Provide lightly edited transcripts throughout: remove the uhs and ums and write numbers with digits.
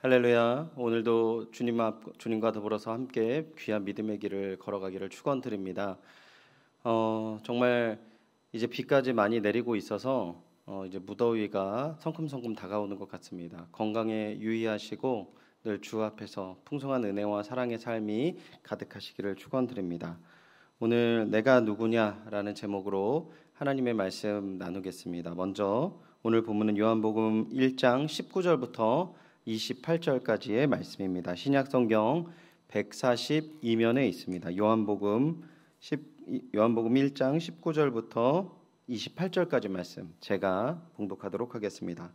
할렐루야. 오늘도 주님과 더불어서 함께 귀한 믿음의 길을 걸어가기를 축원드립니다. 정말 이제 비까지 많이 내리고 있어서 이제 무더위가 성큼성큼 다가오는 것 같습니다. 건강에 유의하시고 늘 주 앞에서 풍성한 은혜와 사랑의 삶이 가득하시기를 축원드립니다. 오늘 내가 누구냐라는 제목으로 하나님의 말씀 나누겠습니다. 먼저 오늘 본문은 요한복음 1장 19절부터 28절까지의 말씀입니다. 신약성경 142면에 있습니다. 요한복음 1장 19절부터 28절까지 말씀 제가 봉독하도록 하겠습니다.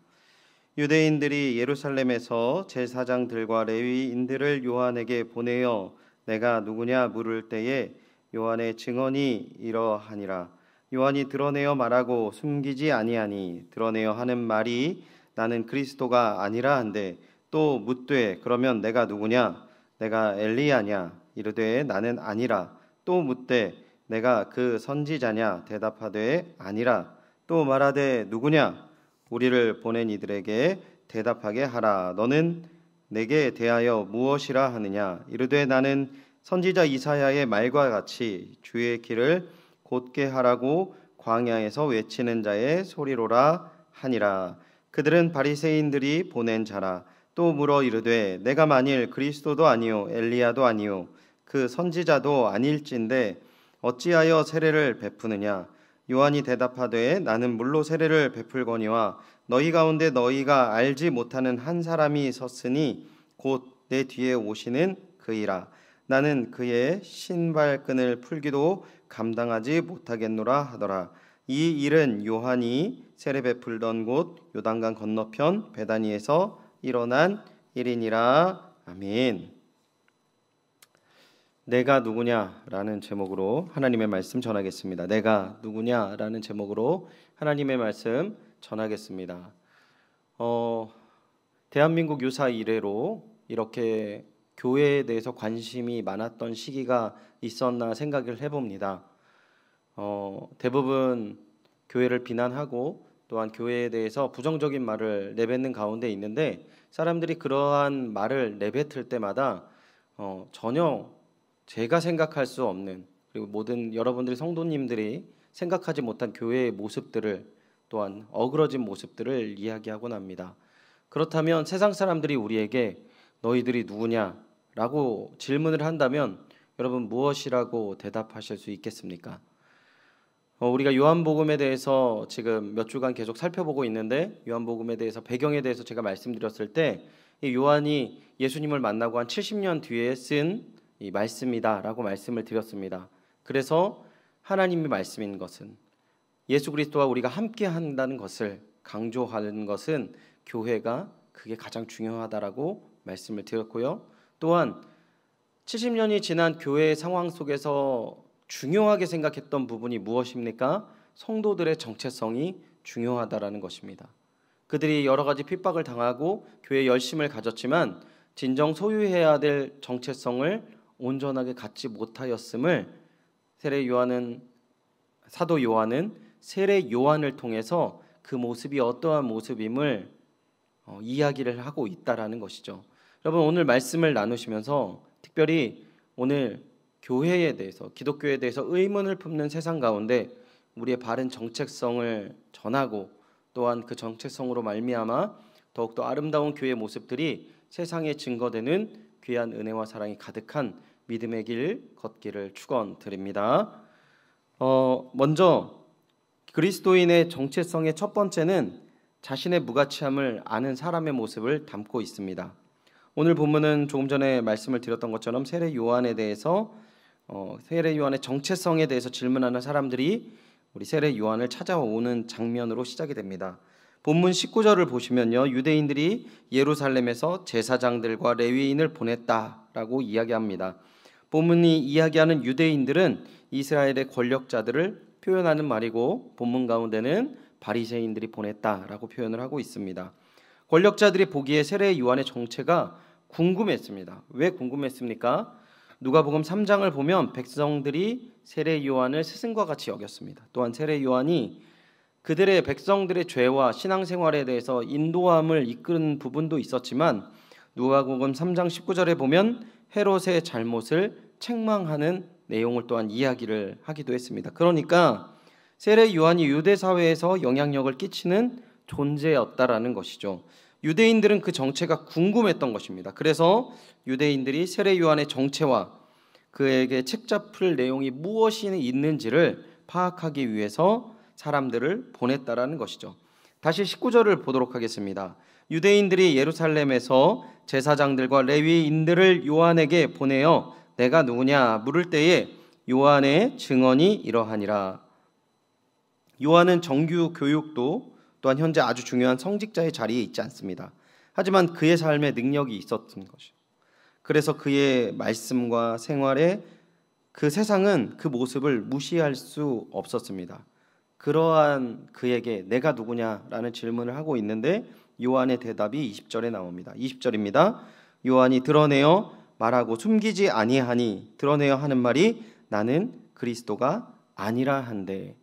유대인들이 예루살렘에서 제사장들과 레위인들을 요한에게 보내어 내가 누구냐 물을 때에 요한의 증언이 이러하니라. 요한이 드러내어 말하고 숨기지 아니하니 드러내어 하는 말이 나는 그리스도가 아니라 한데 또 묻되 그러면 내가 누구냐 내가 엘리야냐 이르되 나는 아니라 또 묻되 내가 그 선지자냐 대답하되 아니라 또 말하되 누구냐 우리를 보낸 이들에게 대답하게 하라. 너는 내게 대하여 무엇이라 하느냐 이르되 나는 선지자 이사야의 말과 같이 주의 길을 곧게 하라고 광야에서 외치는 자의 소리로라 하니라. 그들은 바리새인들이 보낸 자라. 또 물어 이르되 내가 만일 그리스도도 아니요 엘리야도 아니요 그 선지자도 아닐진데 어찌하여 세례를 베푸느냐. 요한이 대답하되 나는 물로 세례를 베풀거니와 너희 가운데 너희가 알지 못하는 한 사람이 섰으니 곧 내 뒤에 오시는 그이라. 나는 그의 신발끈을 풀기도 감당하지 못하겠노라 하더라. 이 일은 요한이 세례 베풀던 곳 요단강 건너편 베다니에서 일어난 일이니라. 아멘. 내가 누구냐라는 제목으로 하나님의 말씀 전하겠습니다. 내가 누구냐라는 제목으로 하나님의 말씀 전하겠습니다. 대한민국 유사 이래로 이렇게 교회에 대해서 관심이 많았던 시기가 있었나 생각을 해봅니다. 대부분 교회를 비난하고 또한 교회에 대해서 부정적인 말을 내뱉는 가운데 있는데 사람들이 그러한 말을 내뱉을 때마다 전혀 제가 생각할 수 없는 그리고 모든 여러분들이 성도님들이 생각하지 못한 교회의 모습들을 또한 어그러진 모습들을 이야기하곤 합니다. 그렇다면 세상 사람들이 우리에게 너희들이 누구냐라고 질문을 한다면 여러분 무엇이라고 대답하실 수 있겠습니까? 우리가 요한복음에 대해서 지금 몇 주간 계속 살펴보고 있는데 요한복음에 대해서 배경에 대해서 제가 말씀드렸을 때 이 요한이 예수님을 만나고 한 70년 뒤에 쓴 이 말씀이다라고 말씀을 드렸습니다. 그래서 하나님의 말씀인 것은 예수 그리스도와 우리가 함께 한다는 것을 강조하는 것은 교회가 그게 가장 중요하다라고 말씀을 드렸고요. 또한 70년이 지난 교회의 상황 속에서 중요하게 생각했던 부분이 무엇입니까? 성도들의 정체성이 중요하다라는 것입니다. 그들이 여러 가지 핍박을 당하고 교회에 열심을 가졌지만 진정 소유해야 될 정체성을 온전하게 갖지 못하였음을 사도 요한은 세례 요한을 통해서 그 모습이 어떠한 모습임을 이야기를 하고 있다라는 것이죠. 여러분 오늘 말씀을 나누시면서 특별히 오늘 교회에 대해서 기독교에 대해서 의문을 품는 세상 가운데 우리의 바른 정체성을 전하고 또한 그 정체성으로 말미암아 더욱더 아름다운 교회의 모습들이 세상에 증거되는 귀한 은혜와 사랑이 가득한 믿음의 길 걷기를 축원드립니다. 먼저 그리스도인의 정체성의 첫 번째는 자신의 무가치함을 아는 사람의 모습을 담고 있습니다. 오늘 본문은 조금 전에 말씀을 드렸던 것처럼 세례 요한에 대해서 세례 요한의 정체성에 대해서 질문하는 사람들이 우리 세례 요한을 찾아오는 장면으로 시작이 됩니다. 본문 19절을 보시면요, 유대인들이 예루살렘에서 제사장들과 레위인을 보냈다라고 이야기합니다. 본문이 이야기하는 유대인들은 이스라엘의 권력자들을 표현하는 말이고 본문 가운데는 바리새인들이 보냈다라고 표현을 하고 있습니다. 권력자들이 보기에 세례 요한의 정체가 궁금했습니다. 왜 궁금했습니까? 누가복음 3장을 보면 백성들이 세례 요한을 스승과 같이 여겼습니다. 또한 세례 요한이 그들의 백성들의 죄와 신앙생활에 대해서 인도함을 이끄는 부분도 있었지만 누가복음 3장 19절에 보면 헤롯의 잘못을 책망하는 내용을 또한 이야기를 하기도 했습니다. 그러니까 세례 요한이 유대 사회에서 영향력을 끼치는 존재였다라는 것이죠. 유대인들은 그 정체가 궁금했던 것입니다. 그래서 유대인들이 세례 요한의 정체와 그에게 책잡을 내용이 무엇이 있는지를 파악하기 위해서 사람들을 보냈다라는 것이죠. 다시 19절을 보도록 하겠습니다. 유대인들이 예루살렘에서 제사장들과 레위인들을 요한에게 보내어 내가 누구냐 물을 때에 요한의 증언이 이러하니라. 요한은 정규 교육도 또한 현재 아주 중요한 성직자의 자리에 있지 않습니다. 하지만 그의 삶에 능력이 있었던 것이죠. 그래서 그의 말씀과 생활에 그 세상은 그 모습을 무시할 수 없었습니다. 그러한 그에게 내가 누구냐라는 질문을 하고 있는데 요한의 대답이 20절에 나옵니다. 20절입니다. 요한이 드러내어 말하고 숨기지 아니하니, 드러내어 하는 말이 나는 그리스도가 아니라 한데,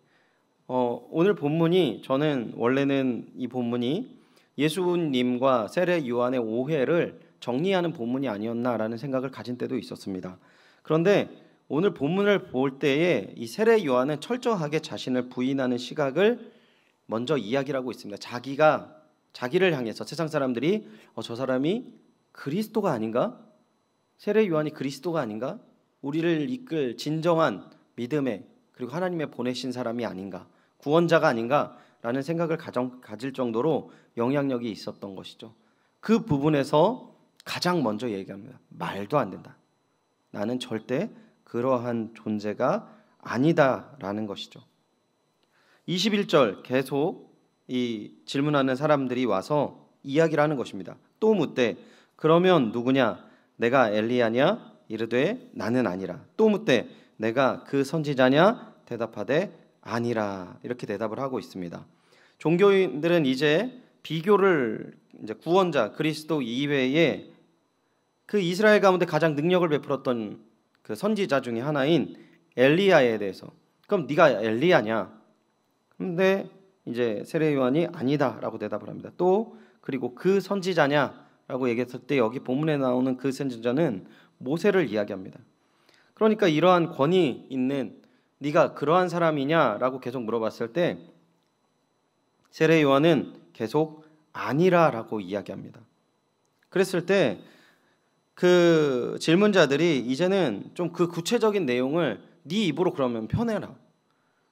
오늘 본문이, 저는 원래는 이 본문이 예수님과 세례 요한의 오해를 정리하는 본문이 아니었나라는 생각을 가진 때도 있었습니다. 그런데 오늘 본문을 볼 때에 이 세례 요한은 철저하게 자신을 부인하는 시각을 먼저 이야기를 하고 있습니다. 자기를 향해서 세상 사람들이 저 사람이 그리스도가 아닌가? 세례 요한이 그리스도가 아닌가? 우리를 이끌 진정한 믿음의, 그리고 하나님의 보내신 사람이 아닌가? 구원자가 아닌가? 라는 생각을 가질 정도로 영향력이 있었던 것이죠. 그 부분에서 가장 먼저 얘기합니다. 말도 안 된다. 나는 절대 그러한 존재가 아니다라는 것이죠. 21절 계속 이 질문하는 사람들이 와서 이야기를 하는 것입니다. 또 묻되 그러면 누구냐? 내가 엘리야냐? 이르되 나는 아니라. 또 묻되 내가 그 선지자냐? 대답하되 아니라. 이렇게 대답을 하고 있습니다. 종교인들은 이제 비교를, 이제 구원자 그리스도 이외에 그 이스라엘 가운데 가장 능력을 베풀었던 그 선지자 중에 하나인 엘리야에 대해서, 그럼 네가 엘리야냐? 근데 이제 세례 요한이 아니다라고 대답을 합니다. 또 그리고 그 선지자냐라고 얘기했을 때 여기 본문에 나오는 그 선지자는 모세를 이야기합니다. 그러니까 이러한 권위 있는 네가 그러한 사람이냐라고 계속 물어봤을 때 세례 요한은 계속 아니라라고 이야기합니다. 그랬을 때 그 질문자들이 이제는 좀 그 구체적인 내용을 네 입으로 그러면 펴내라.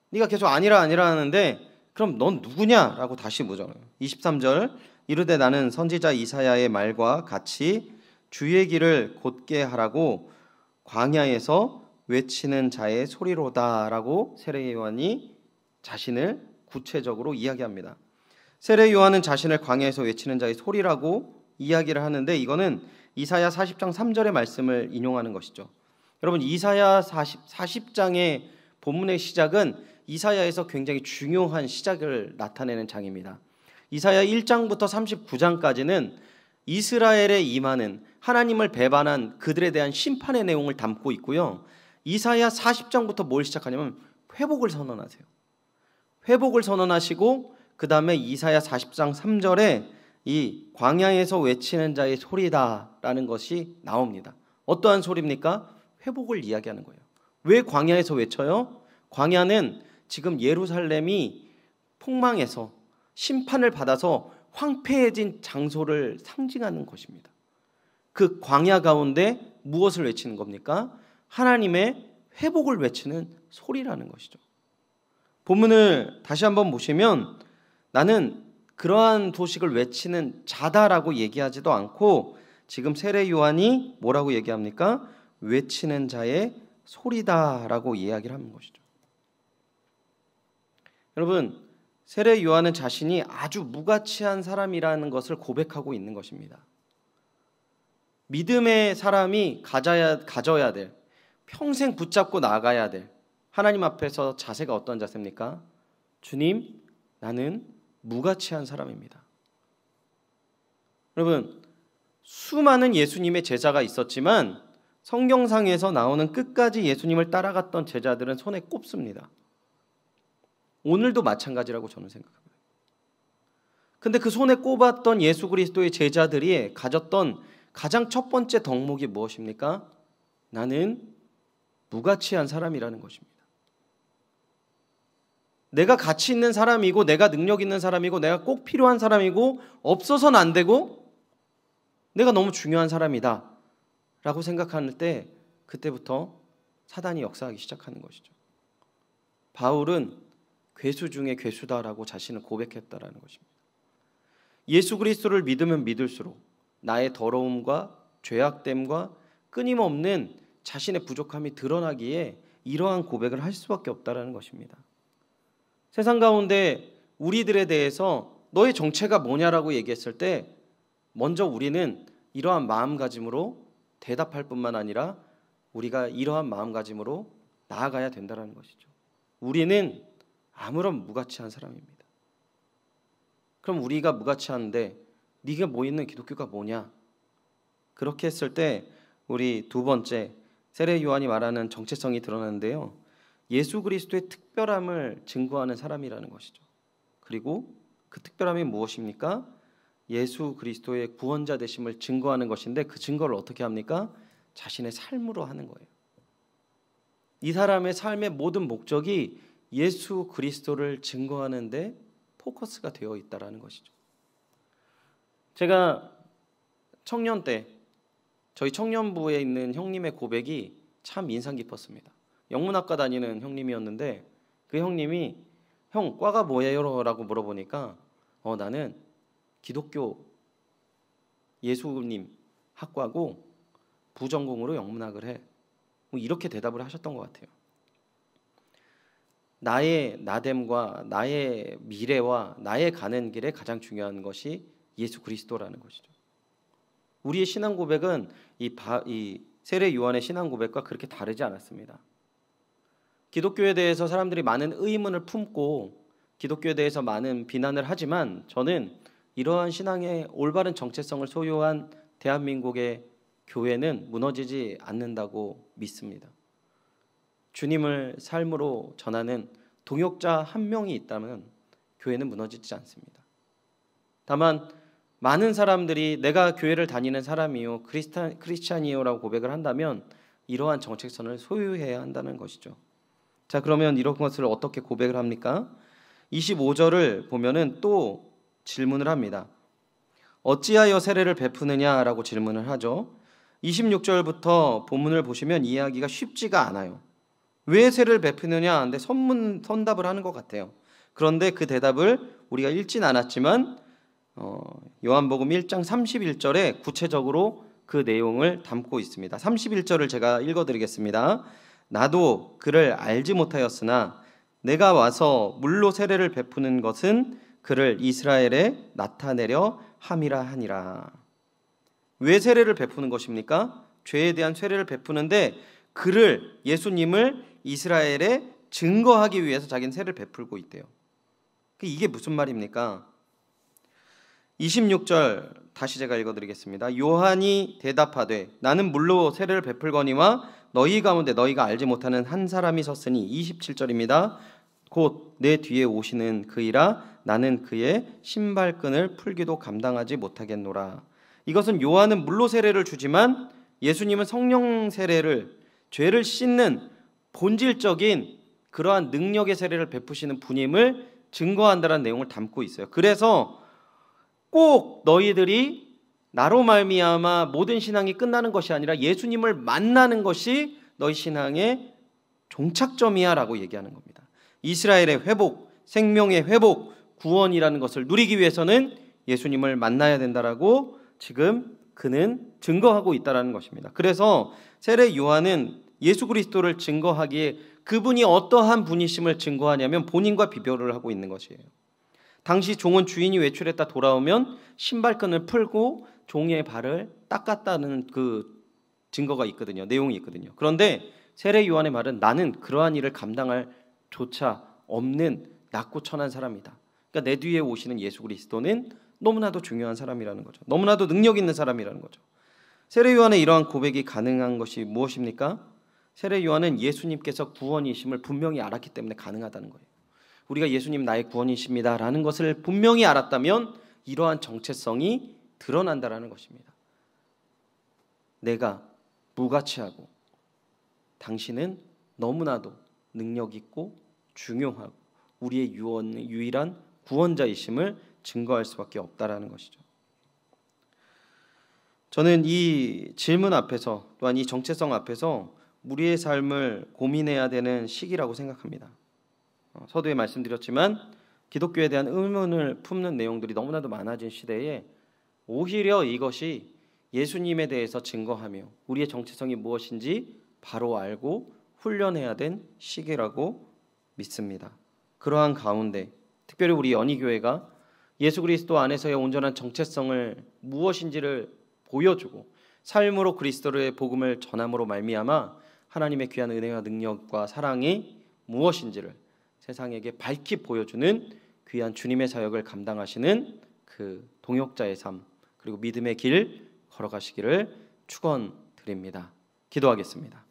네가 계속 아니라 하는데 그럼 넌 누구냐라고 다시 묻어요. 23절 이르되 나는 선지자 이사야의 말과 같이 주의 길을 곧게 하라고 광야에서 외치는 자의 소리로다라고 세례 요한이 자신을 구체적으로 이야기합니다. 세례 요한은 자신을 광야에서 외치는 자의 소리라고 이야기를 하는데 이거는 이사야 40장 3절의 말씀을 인용하는 것이죠. 여러분 이사야 40장의 본문의 시작은 이사야에서 굉장히 중요한 시작을 나타내는 장입니다. 이사야 1장부터 39장까지는 이스라엘에 임하는 하나님을 배반한 그들에 대한 심판의 내용을 담고 있고요. 이사야 40장부터 뭘 시작하냐면 회복을 선언하세요. 회복을 선언하시고 그 다음에 이사야 40장 3절에 이 광야에서 외치는 자의 소리다라는 것이 나옵니다. 어떠한 소리입니까? 회복을 이야기하는 거예요. 왜 광야에서 외쳐요? 광야는 지금 예루살렘이 폭망해서 심판을 받아서 황폐해진 장소를 상징하는 것입니다. 그 광야 가운데 무엇을 외치는 겁니까? 하나님의 회복을 외치는 소리라는 것이죠. 본문을 다시 한번 보시면 나는 그러한 소식을 외치는 자다라고 얘기하지도 않고 지금 세례 요한이 뭐라고 얘기합니까? 외치는 자의 소리다라고 이야기를 하는 것이죠. 여러분, 세례 요한은 자신이 아주 무가치한 사람이라는 것을 고백하고 있는 것입니다. 믿음의 사람이 가져야 될, 평생 붙잡고 나가야 될 하나님 앞에서 자세가 어떤 자세입니까? 주님, 나는 무가치한 사람입니다. 여러분, 수많은 예수님의 제자가 있었지만 성경상에서 나오는 끝까지 예수님을 따라갔던 제자들은 손에 꼽습니다. 오늘도 마찬가지라고 저는 생각합니다. 근데 그 손에 꼽았던 예수 그리스도의 제자들이 가졌던 가장 첫 번째 덕목이 무엇입니까? 나는 무가치한 사람이라는 것입니다. 내가 가치 있는 사람이고 내가 능력 있는 사람이고 내가 꼭 필요한 사람이고 없어서는 안 되고 내가 너무 중요한 사람이다 라고 생각할 때 그때부터 사단이 역사하기 시작하는 것이죠. 바울은 괴수 중에 괴수다라고 자신을 고백했다라는 것입니다. 예수 그리스도를 믿으면 믿을수록 나의 더러움과 죄악됨과 끊임없는 자신의 부족함이 드러나기에 이러한 고백을 할 수밖에 없다라는 것입니다. 세상 가운데 우리들에 대해서 너의 정체가 뭐냐라고 얘기했을 때 먼저 우리는 이러한 마음가짐으로 대답할 뿐만 아니라 우리가 이러한 마음가짐으로 나아가야 된다는 것이죠. 우리는 아무런 무가치한 사람입니다. 그럼 우리가 무가치한데 네가 뭐 있는 기독교가 뭐냐? 그렇게 했을 때 우리 두 번째 세례 요한이 말하는 정체성이 드러나는데요. 예수 그리스도의 특별함을 증거하는 사람이라는 것이죠. 그리고 그 특별함이 무엇입니까? 예수 그리스도의 구원자 되심을 증거하는 것인데 그 증거를 어떻게 합니까? 자신의 삶으로 하는 거예요. 이 사람의 삶의 모든 목적이 예수 그리스도를 증거하는 데 포커스가 되어 있다는 것이죠. 제가 청년 때 저희 청년부에 있는 형님의 고백이 참 인상 깊었습니다. 영문학과 다니는 형님이었는데 그 형님이 형 과가 뭐예요? 라고 물어보니까 나는 기독교 예수님 학과고 부전공으로 영문학을 해. 뭐 이렇게 대답을 하셨던 것 같아요. 나의 나됨과 나의 미래와 나의 가는 길에 가장 중요한 것이 예수 그리스도라는 것이죠. 우리의 신앙 고백은 이 세례 요한의 신앙 고백과 그렇게 다르지 않았습니다. 기독교에 대해서 사람들이 많은 의문을 품고 기독교에 대해서 많은 비난을 하지만 저는 이러한 신앙의 올바른 정체성을 소유한 대한민국의 교회는 무너지지 않는다고 믿습니다. 주님을 삶으로 전하는 동역자 한 명이 있다면 교회는 무너지지 않습니다. 다만 많은 사람들이 내가 교회를 다니는 사람이요 크리스찬이요라고 고백을 한다면 이러한 정체성을 소유해야 한다는 것이죠. 자, 그러면 이런 것을 어떻게 고백을 합니까? 25절을 보면은 또 질문을 합니다. 어찌하여 세례를 베푸느냐라고 질문을 하죠. 26절부터 본문을 보시면 이해하기가 쉽지가 않아요. 왜 세례를 베푸느냐 하는데 선답을 하는 것 같아요. 그런데 그 대답을 우리가 읽진 않았지만 요한복음 1장 31절에 구체적으로 그 내용을 담고 있습니다. 31절을 제가 읽어드리겠습니다. 나도 그를 알지 못하였으나 내가 와서 물로 세례를 베푸는 것은 그를 이스라엘에 나타내려 함이라 하니라. 왜 세례를 베푸는 것입니까? 죄에 대한 세례를 베푸는데 그를 예수님을 이스라엘에 증거하기 위해서 자기는 세례를 베풀고 있대요. 이게 무슨 말입니까? 26절 다시 제가 읽어드리겠습니다. 요한이 대답하되 나는 물로 세례를 베풀거니와 너희 가운데 너희가 알지 못하는 한 사람이 섰으니 27절입니다. 곧 내 뒤에 오시는 그이라 나는 그의 신발끈을 풀기도 감당하지 못하겠노라. 이것은 요한은 물로 세례를 주지만 예수님은 성령 세례를 죄를 씻는 본질적인 그러한 능력의 세례를 베푸시는 분임을 증거한다는 내용을 담고 있어요. 그래서 꼭 너희들이 나로 말미암아 모든 신앙이 끝나는 것이 아니라 예수님을 만나는 것이 너희 신앙의 종착점이야 라고 얘기하는 겁니다. 이스라엘의 회복, 생명의 회복, 구원이라는 것을 누리기 위해서는 예수님을 만나야 된다라고 지금 그는 증거하고 있다는 것입니다. 그래서 세례 요한은 예수 그리스도를 증거하기에 그분이 어떠한 분이심을 증거하냐면 본인과 비교를 하고 있는 것이에요. 당시 종은 주인이 외출했다 돌아오면 신발끈을 풀고 종의 발을 닦았다는 그 증거가 있거든요. 내용이 있거든요. 그런데 세례 요한의 말은 나는 그러한 일을 감당할 조차 없는 낮고 천한 사람이다. 그러니까 내 뒤에 오시는 예수 그리스도는 너무나도 중요한 사람이라는 거죠. 너무나도 능력 있는 사람이라는 거죠. 세례 요한의 이러한 고백이 가능한 것이 무엇입니까? 세례 요한은 예수님께서 구원이심을 분명히 알았기 때문에 가능하다는 거예요. 우리가 예수님 나의 구원이십니다라는 것을 분명히 알았다면 이러한 정체성이 드러난다라는 것입니다. 내가 무가치하고 당신은 너무나도 능력 있고 중요하고 우리의 유일한 구원자이심을 증거할 수밖에 없다라는 것이죠. 저는 이 질문 앞에서 또한 이 정체성 앞에서 우리의 삶을 고민해야 되는 시기라고 생각합니다. 서두에 말씀드렸지만 기독교에 대한 의문을 품는 내용들이 너무나도 많아진 시대에 오히려 이것이 예수님에 대해서 증거하며 우리의 정체성이 무엇인지 바로 알고 훈련해야 된 시기라고 믿습니다. 그러한 가운데 특별히 우리 연희교회가 예수 그리스도 안에서의 온전한 정체성을 무엇인지를 보여주고 삶으로 그리스도의 복음을 전함으로 말미암아 하나님의 귀한 은혜와 능력과 사랑이 무엇인지를 세상에게 밝히 보여주는 귀한 주님의 사역을 감당하시는 그 동역자의 삶 그리고 믿음의 길 걸어가시기를 축원드립니다. 기도하겠습니다.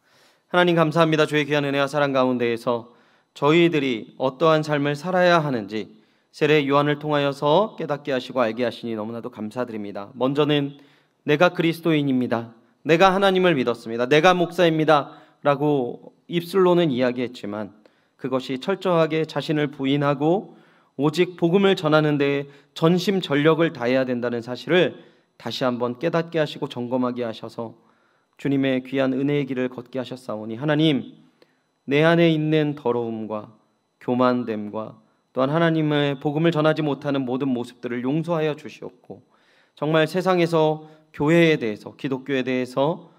하나님 감사합니다. 주의 귀한 은혜와 사랑 가운데에서 저희들이 어떠한 삶을 살아야 하는지 세례 요한을 통하여서 깨닫게 하시고 알게 하시니 너무나도 감사드립니다. 먼저는 내가 그리스도인입니다. 내가 하나님을 믿었습니다. 내가 목사입니다. 라고 입술로는 이야기했지만 그것이 철저하게 자신을 부인하고 오직 복음을 전하는 데 전심전력을 다해야 된다는 사실을 다시 한번 깨닫게 하시고 점검하게 하셔서 주님의 귀한 은혜의 길을 걷게 하셨사오니 하나님 내 안에 있는 더러움과 교만됨과 또한 하나님의 복음을 전하지 못하는 모든 모습들을 용서하여 주시옵고 정말 세상에서 교회에 대해서 기독교에 대해서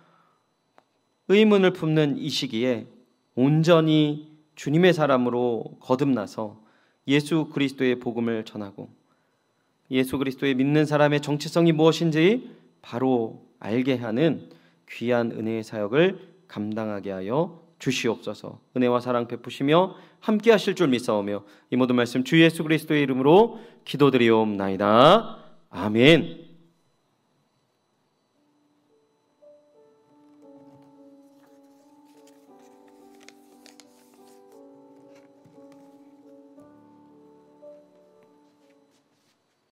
의문을 품는 이 시기에 온전히 주님의 사람으로 거듭나서 예수 그리스도의 복음을 전하고 예수 그리스도의 믿는 사람의 정체성이 무엇인지 바로 알게 하는 귀한 은혜의 사역을 감당하게 하여 주시옵소서. 은혜와 사랑 베푸시며 함께 하실 줄 믿사오며 이 모든 말씀 주 예수 그리스도의 이름으로 기도드리옵나이다. 아멘.